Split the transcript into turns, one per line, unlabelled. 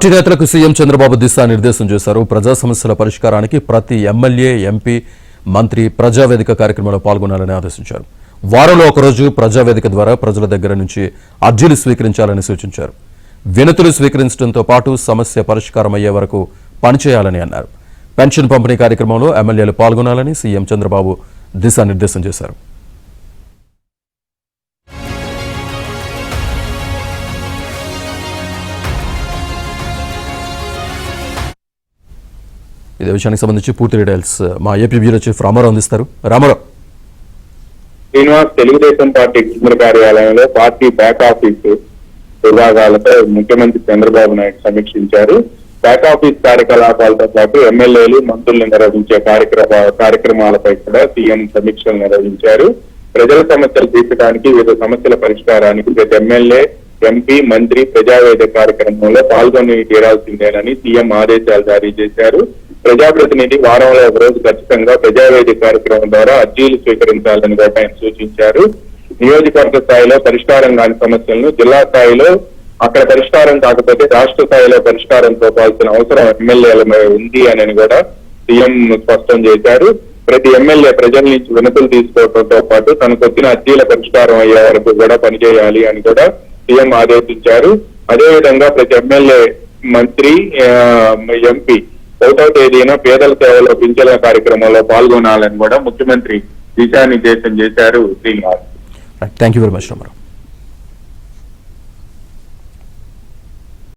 Party నేతలకు CM Chandrababu దిశానిర్దేశం చేశారు. ప్రజా సమస్యల పరిష్కారానికి ప్రతి ఎమ్మెల్యే, ఎంపీ, మంత్రి ప్రజావేదిక కార్యక్రమంలో పాల్గొనాలని ఆదేశించారు. వారంలో ఒకరోజు ప్రజావేదిక ద్వారా ప్రజల దగ్గర నుంచి అర్జీలు స్వీకరించాలని సూచించారు. వినతులు స్వీకరించడంతో పాటు సమస్య పరిష్కారం అయ్యే వరకు పనిచేయాలని అన్నారు. పెన్షన్ పంపిణీ కార్యక్రమంలో ఎమ్మెల్యేలు పాల్గొనాలని సీఎం చంద్రబాబు దిశానిర్దేశం చేశారు. ఇదే విషయానికి సంబంధించి పూర్తి డీటెయిల్స్ మా ఏపీ బ్యూరో చీఫ్ రామారావు అందిస్తారు. రామారావు.
శ్రీనివాస్, తెలుగుదేశం పార్టీ కేంద్ర కార్యాలయంలో పార్టీ బ్యాక్ ఆఫీస్ విభాగాలతో ముఖ్యమంత్రి చంద్రబాబు నాయుడు సమీక్షించారు. బ్యాక్ ఆఫీస్ కార్యకలాపాలతో పాటు ఎమ్మెల్యేలు, మంత్రులు నిర్వహించే కార్యక్రమాలపై కూడా సీఎం సమీక్షలు నిర్వహించారు. ప్రజల సమస్యలు తీర్చడానికి, వివిధ సమస్యల పరిష్కారానికి ప్రతి ఎమ్మెల్యే, ఎంపీ, మంత్రి ప్రజావేదిక కార్యక్రమంలో పాల్గొని తీరాల్సిందేనని సీఎం ఆదేశాలు జారీ చేశారు. ప్రజాప్రతినిధి వారంలో ఒక రోజు ఖచ్చితంగా ప్రజావేదిక కార్యక్రమం ద్వారా అర్జీలు స్వీకరించాలని కూడా ఆయన సూచించారు. నియోజకవర్గ స్థాయిలో పరిష్కారం కాని సమస్యలను జిల్లా స్థాయిలో అక్కడ పరిష్కారం కాకపోతే రాష్ట్ర స్థాయిలో పరిష్కారం చూపాల్సిన అవసరం ఎమ్మెల్యేల ఉంది అని కూడా సీఎం స్పష్టం చేశారు. ప్రతి ఎమ్మెల్యే ప్రజల నుంచి వినతులు తీసుకోవడంతో పాటు తనకు వచ్చిన అర్జీల పరిష్కారం అయ్యే వరకు కూడా పనిచేయాలి అని కూడా సీఎం ఆదేశించారు. అదేవిధంగా ప్రతి ఎమ్మెల్యే, మంత్రి, ఎంపీ 1వ తేదీన పేదల సేవలో పింఛన్ల కార్యక్రమంలో పాల్గొనాలని కూడా ముఖ్యమంత్రి దిశానిర్దేశం చేశారు. Srinivas.
Thank you very much Ramarao.